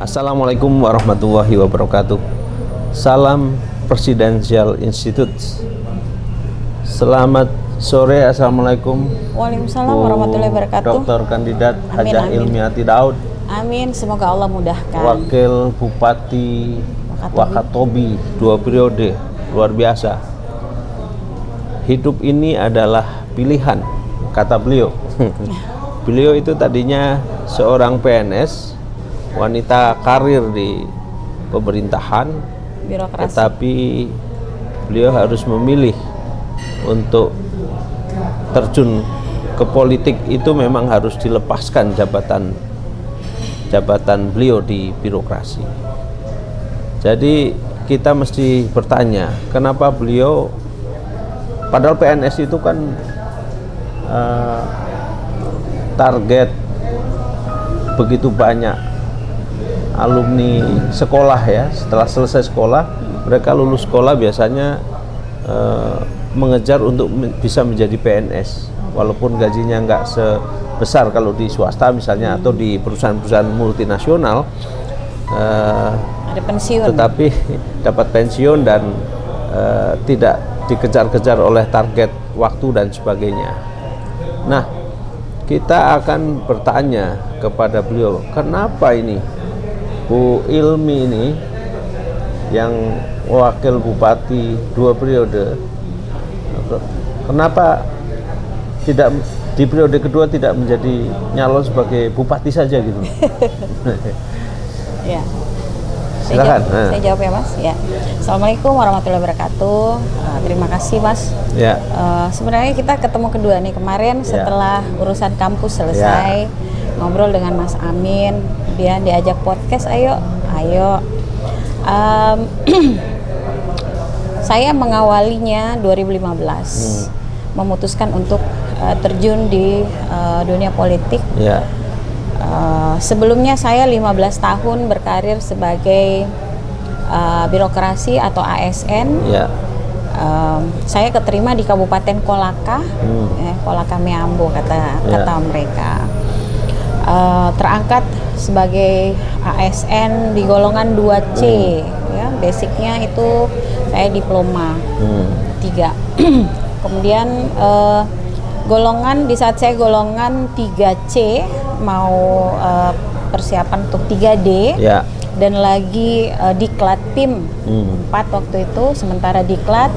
Assalamualaikum warahmatullahi wabarakatuh. Salam Presidential Institute. Selamat sore. Assalamualaikum. Waalaikumsalam warahmatullahi wabarakatuh. Doktor Kandidat Amin, Hajah amin. Ilmiati Daud, Amin, semoga Allah mudahkan. Wakil Bupati Wakatobi 2 periode, luar biasa. Hidup ini adalah pilihan, kata beliau. Beliau itu tadinya seorang PNS, wanita karir di pemerintahan, Birokrasi. tetapi beliau harus memilih untuk terjun ke politik. Itu memang harus dilepaskan jabatan beliau di birokrasi. Jadi kita mesti bertanya, kenapa beliau, padahal PNS itu kan target begitu banyak alumni sekolah ya. Setelah selesai sekolah, mereka lulus sekolah biasanya mengejar untuk bisa menjadi PNS, walaupun gajinya nggak sebesar kalau di swasta misalnya atau di perusahaan-perusahaan multinasional, Ada pensiun. tetapi dapat pensiun dan tidak dikejar-kejar oleh target waktu dan sebagainya. Nah, kita akan bertanya kepada beliau, kenapa ini Bu Ilmi ini yang wakil bupati 2 periode, kenapa tidak di periode kedua tidak menjadi nyalon sebagai bupati saja gitu? Ya. Silakan. Saya jawab ya Mas. Ya. Assalamualaikum warahmatullahi wabarakatuh. Terima kasih Mas. Ya. Sebenarnya kita ketemu kedua nih kemarin setelah urusan kampus selesai, ngobrol dengan Mas Amin, dia diajak podcast, ayo. Saya mengawalinya 2015, memutuskan untuk terjun di dunia politik. Ya. Sebelumnya saya 15 tahun berkarir sebagai birokrasi atau ASN. Ya. Saya keterima di Kabupaten Kolaka, Kolaka Meambo kata mereka. Terangkat sebagai ASN di golongan 2C, ya, basicnya itu saya diploma 3. Kemudian golongan di saat saya golongan 3C mau persiapan untuk 3D, dan lagi diklat PIM 4 waktu itu, sementara diklat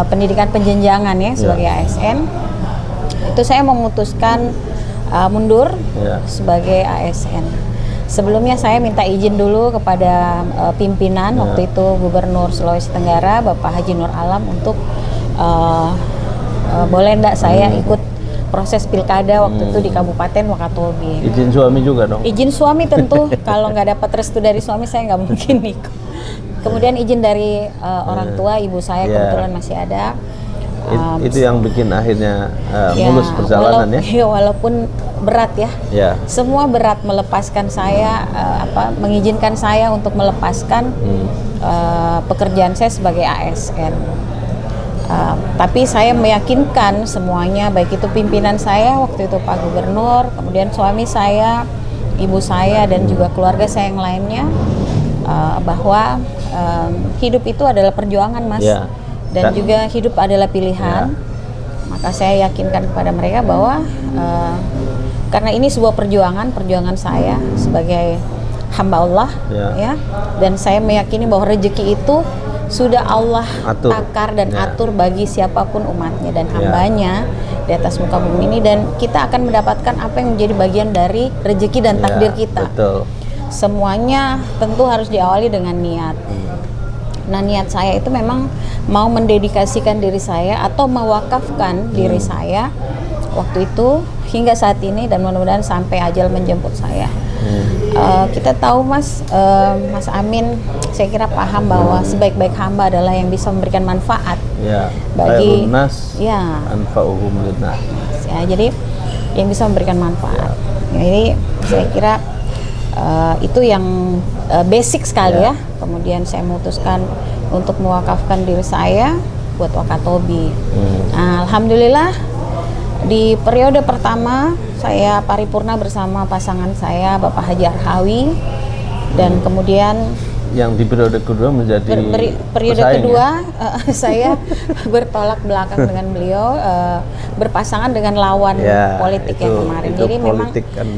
pendidikan penjenjangan ya sebagai ASN, itu saya memutuskan mundur sebagai ASN. Sebelumnya saya minta izin dulu kepada pimpinan waktu itu Gubernur Sulawesi Tenggara Bapak Haji Nur Alam untuk boleh enggak saya ikut proses pilkada waktu itu di Kabupaten Wakatobi. Izin suami juga dong? Izin suami tentu, kalau nggak dapat restu dari suami saya nggak mungkin ikut. Kemudian izin dari orang tua, ibu saya kebetulan masih ada. Itu yang bikin akhirnya mulus perjalanan ya? Walaupun berat ya. Semua berat melepaskan saya, mengizinkan saya untuk melepaskan pekerjaan saya sebagai ASN. Tapi saya meyakinkan semuanya, baik itu pimpinan saya waktu itu Pak Gubernur, kemudian suami saya, ibu saya, dan juga keluarga saya yang lainnya, bahwa hidup itu adalah perjuangan Mas, dan juga hidup adalah pilihan. Maka saya yakinkan kepada mereka bahwa karena ini sebuah perjuangan saya sebagai hamba Allah, ya, dan saya meyakini bahwa rezeki itu sudah Allah takar dan atur bagi siapapun umatnya dan hambanya di atas muka bumi ini, dan kita akan mendapatkan apa yang menjadi bagian dari rezeki dan takdir kita. Semuanya tentu harus diawali dengan niat. Nah, niat saya itu memang mau mendedikasikan diri saya atau mewakafkan diri saya waktu itu hingga saat ini, dan mudah-mudahan sampai ajal menjemput saya. Kita tahu Mas Amin, saya kira paham bahwa sebaik-baik hamba adalah yang bisa memberikan manfaat bagi anfa'uhum linnas. Jadi yang bisa memberikan manfaat. Jadi saya kira itu yang basic sekali ya. Kemudian saya memutuskan untuk mewakafkan diri saya buat Wakatobi. Alhamdulillah di periode pertama saya paripurna bersama pasangan saya Bapak Haji Arhawi Dan kemudian yang di periode kedua menjadi periode pesaing, kedua saya bertolak belakang dengan beliau, berpasangan dengan lawan politik yang kemarin. Jadi memang kan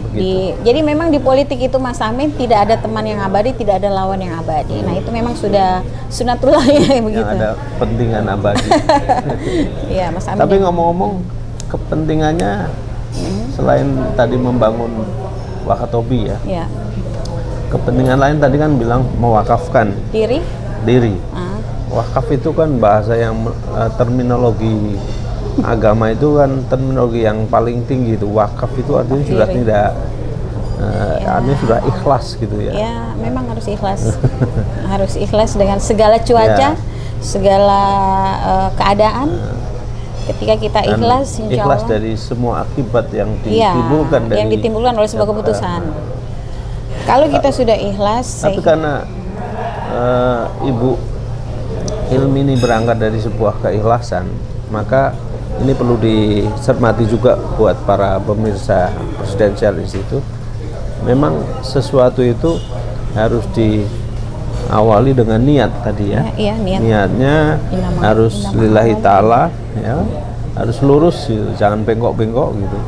jadi memang di politik itu Mas Amin tidak ada teman yang abadi, tidak ada lawan yang abadi. Nah itu memang sudah sunatullahnya begitu. Yang ada kepentingan abadi. Iya Mas Amin. Tapi ngomong-ngomong kepentingannya selain tadi membangun Wakatobi ya. Kepentingan lain tadi kan bilang mewakafkan diri. Wakaf itu kan bahasa yang terminologi agama itu kan terminologi yang paling tinggi itu. Wakaf itu artinya sudah tidak artinya sudah ikhlas gitu ya. Ya, memang harus ikhlas. Harus ikhlas dengan segala cuaca, segala keadaan. Ketika kita ikhlas, insya ikhlas Allah, dari semua akibat yang ditimbulkan yang ditimbulkan oleh sebuah keputusan. Kalau kita sudah ikhlas, tapi karena Ibu Hilmi ini berangkat dari sebuah keikhlasan, maka ini perlu dicermati juga buat para pemirsa Presidensial Institute. Memang sesuatu itu harus diawali dengan niat tadi ya. Niatnya harus lillahi ta'ala ya, harus lurus gitu, jangan bengkok-bengkok gitu.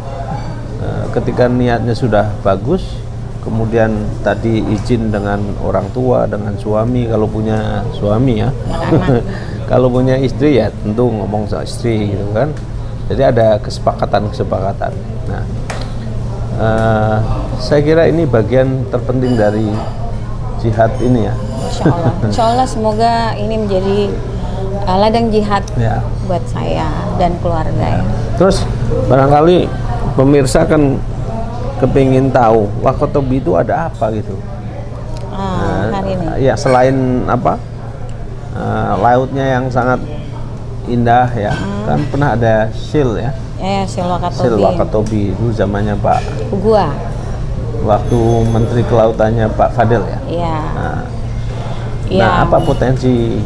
Ketika niatnya sudah bagus, kemudian tadi izin dengan orang tua, dengan suami kalau punya suami ya. Kalau punya istri ya tentu ngomong sama istri gitu kan. Jadi ada kesepakatan. Nah, saya kira ini bagian terpenting dari jihad ini ya. Insya Allah semoga ini menjadi ladang jihad buat saya dan keluarga ya. Terus barangkali pemirsa kan kepingin tahu Wakatobi itu ada apa gitu. Hari ini. Ya selain apa lautnya yang sangat indah ya, kan pernah ada Shil ya. Shil Wakatobi. Shil Wakatobi itu zamannya Pak Gua. Waktu Menteri Kelautannya Pak Fadil ya. Iya. Nah, apa potensi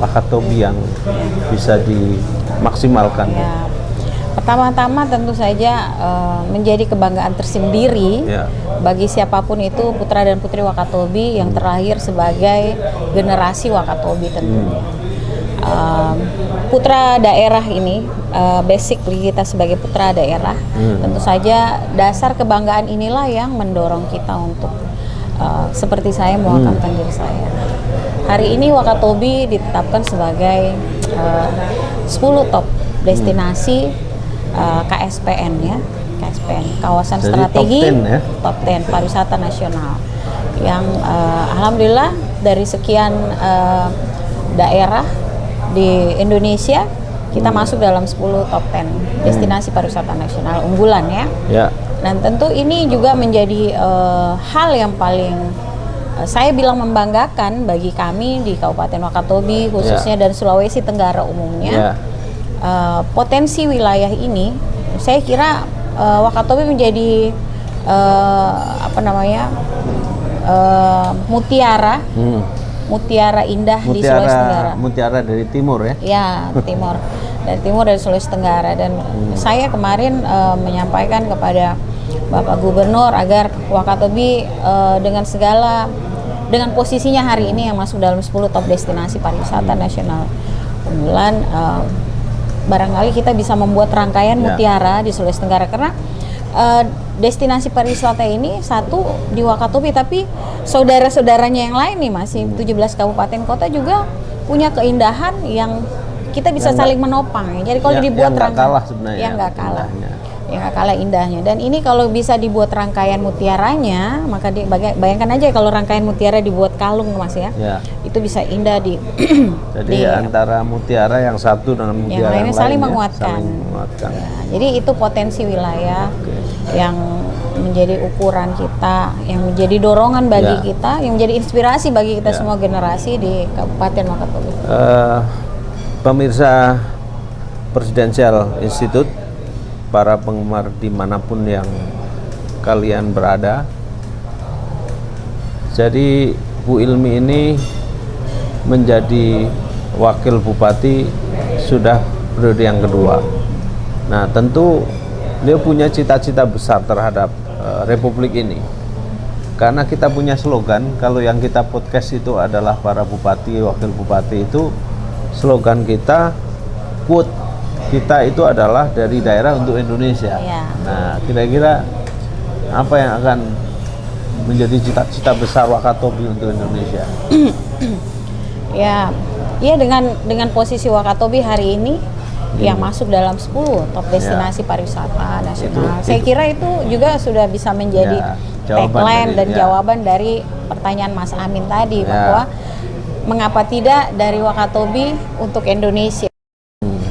Wakatobi yang bisa dimaksimalkan? Ya. Pertama-tama tentu saja menjadi kebanggaan tersendiri bagi siapapun itu putra dan putri Wakatobi yang terlahir sebagai generasi Wakatobi tentunya. Putra daerah ini, basically kita sebagai putra daerah, tentu saja dasar kebanggaan inilah yang mendorong kita untuk seperti saya mewakafkan diri saya. Hari ini Wakatobi ditetapkan sebagai 10 top destinasi KSPN ya, KSPN, kawasan jadi strategi top 10 pariwisata nasional yang alhamdulillah dari sekian daerah di Indonesia kita masuk dalam 10 top 10 destinasi pariwisata nasional unggulan ya. Dan tentu ini juga menjadi hal yang paling saya bilang membanggakan bagi kami di Kabupaten Wakatobi khususnya dan Sulawesi Tenggara umumnya. Potensi wilayah ini saya kira Wakatobi menjadi mutiara indah di Sulawesi Tenggara. Mutiara dari timur ya? Ya, timur. Dari timur dari Sulawesi Tenggara. Dan saya kemarin menyampaikan kepada Bapak Gubernur agar Wakatobi dengan posisinya hari ini yang masuk dalam 10 top destinasi pariwisata nasional unggulan, barangkali kita bisa membuat rangkaian mutiara di Sulawesi Tenggara karena destinasi pariwisata ini satu di Wakatobi, tapi saudara-saudaranya yang lain nih masih 17 kabupaten kota juga punya keindahan yang kita bisa saling menopang. Jadi kalau dibuat rangkaian yang nggak kalah, yang nggak kalah indahnya. Dan ini kalau bisa dibuat rangkaian mutiaranya, maka bayangkan aja kalau rangkaian mutiara dibuat kalung Mas ya. Itu bisa indah jadi antara mutiara yang satu dengan mutiara yang lain saling menguatkan. Jadi itu potensi wilayah yang menjadi ukuran kita, yang menjadi dorongan bagi kita, yang menjadi inspirasi bagi kita semua generasi di Kabupaten Wakatobi. Pemirsa Presidensial Institute, para penggemar dimanapun yang kalian berada, jadi Bu Hilmi ini menjadi wakil bupati sudah periode yang kedua. Nah tentu dia punya cita-cita besar terhadap Republik ini. karena kita punya slogan, kalau yang kita podcast itu adalah para bupati, wakil bupati, itu slogan kita, quote kita itu adalah dari daerah untuk Indonesia. Ya. Nah, kira-kira apa yang akan menjadi cita-cita besar Wakatobi untuk Indonesia? Ya, dengan posisi Wakatobi hari ini yang masuk dalam 10 top destinasi pariwisata nasional. Saya kira itu juga sudah bisa menjadi tagline dan jawaban dari pertanyaan Mas Amin tadi, bahwa mengapa tidak dari Wakatobi untuk Indonesia,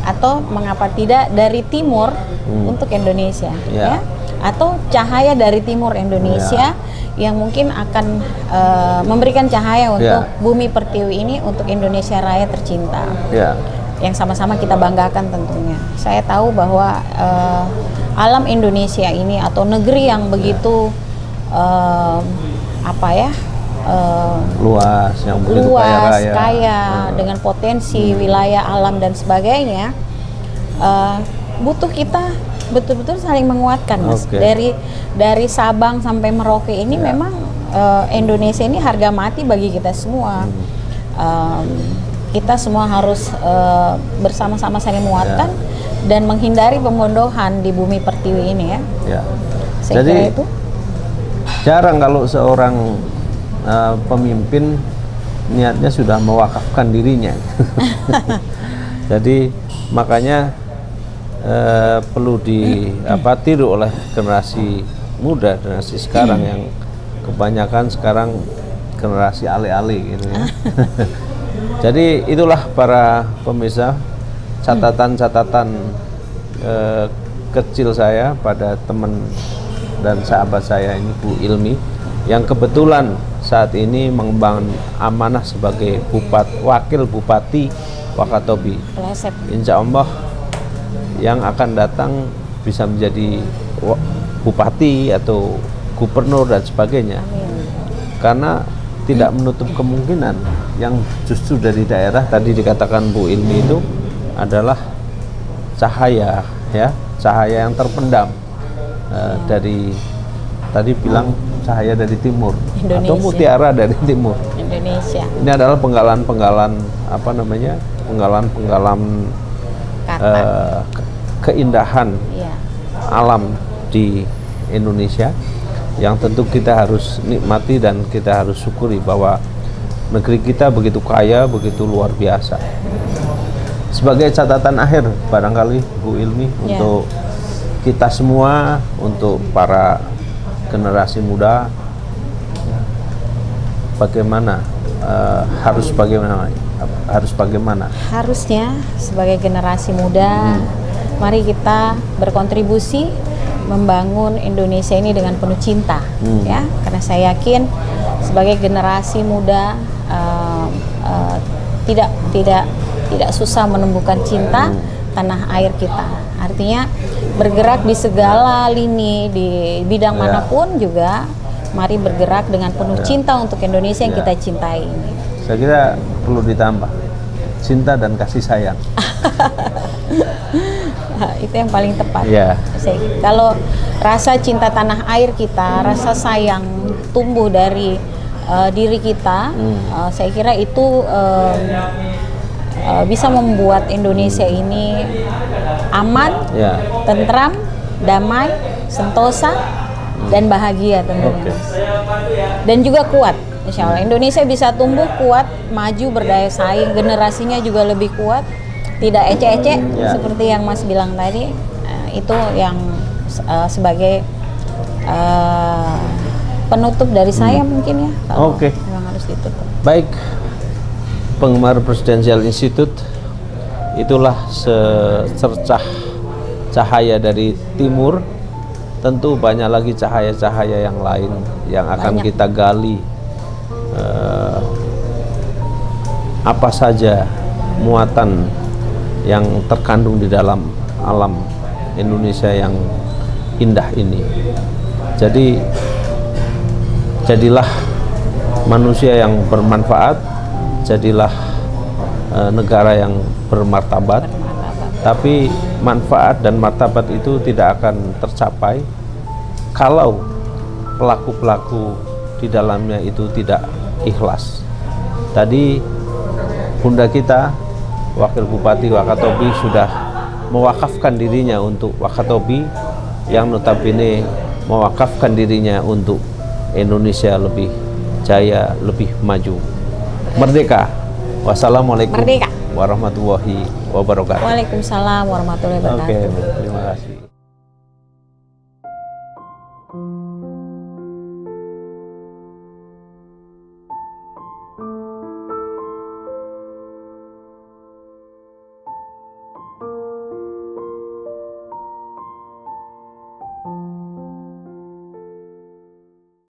atau mengapa tidak dari timur untuk Indonesia, ya, atau cahaya dari timur Indonesia yang mungkin akan memberikan cahaya untuk bumi pertiwi ini, untuk Indonesia Raya tercinta, yang sama-sama kita banggakan tentunya. Saya tahu bahwa alam Indonesia ini atau negeri yang begitu luas, yang begitu kaya dengan potensi wilayah alam dan sebagainya, butuh kita betul-betul saling menguatkan, Mas. Dari Sabang sampai Merauke ini memang Indonesia ini harga mati bagi kita semua. Kita semua harus bersama-sama saling menguatkan dan menghindari pembondohan di bumi pertiwi ini, ya. Saya Jadi kira itu jarang kalau seorang pemimpin niatnya sudah mewakafkan dirinya. Jadi makanya perlu ditiru oleh generasi muda, generasi sekarang yang kebanyakan sekarang generasi ale-ale gitu ya. Jadi itulah para pemirsa catatan-catatan kecil saya pada teman dan sahabat saya ini, Bu Ilmi, yang kebetulan saat ini mengemban amanah sebagai wakil bupati Wakatobi. Insya Allah yang akan datang bisa menjadi bupati atau gubernur dan sebagainya. Karena tidak menutup kemungkinan yang justru dari daerah tadi dikatakan Bu Ilmi itu adalah cahaya, ya, cahaya yang terpendam dari tadi bilang cahaya dari timur Indonesia, atau mutiara dari timur Indonesia. Ini adalah penggalan-penggalan penggalan-penggalan keindahan alam di Indonesia yang tentu kita harus nikmati dan kita harus syukuri bahwa negeri kita begitu kaya, begitu luar biasa. Sebagai catatan akhir barangkali Bu Ilmi, untuk kita semua, untuk para generasi muda, bagaimana harusnya sebagai generasi muda, mari kita berkontribusi membangun Indonesia ini dengan penuh cinta, ya, karena saya yakin sebagai generasi muda tidak susah menemukan cinta tanah air kita. Artinya bergerak di segala lini, di bidang manapun juga, mari bergerak dengan penuh cinta untuk Indonesia yang kita cintai ini. Saya kira perlu ditambah cinta dan kasih sayang. Itu yang paling tepat. Kalau rasa cinta tanah air kita, rasa sayang tumbuh dari diri kita, saya kira itu bisa membuat Indonesia ini aman, tentram, damai, sentosa, dan bahagia tentunya. Dan juga kuat. Insya Allah Indonesia bisa tumbuh kuat, maju, berdaya saing, generasinya juga lebih kuat, tidak ecek-ecek seperti yang Mas bilang tadi. Itu yang sebagai penutup dari saya mungkin, ya. Memang harus ditutup. Baik, penggemar Presidensial Institute, itulah secercah cahaya dari timur. Tentu banyak lagi cahaya-cahaya yang lain yang akan kita gali. Apa saja muatan yang terkandung di dalam alam Indonesia yang indah ini. Jadi jadilah manusia yang bermanfaat, jadilah negara yang bermartabat. Tapi manfaat dan martabat itu tidak akan tercapai kalau pelaku-pelaku di dalamnya itu tidak ikhlas. Tadi bunda kita, Wakil Bupati Wakatobi, sudah mewakafkan dirinya untuk Wakatobi, yang notabene mewakafkan dirinya untuk Indonesia lebih jaya, lebih maju. Merdeka. Wassalamualaikum Merdeka. warahmatullahi wabarakatuh. Waalaikumsalam warahmatullahi wabarakatuh. Oke, terima kasih.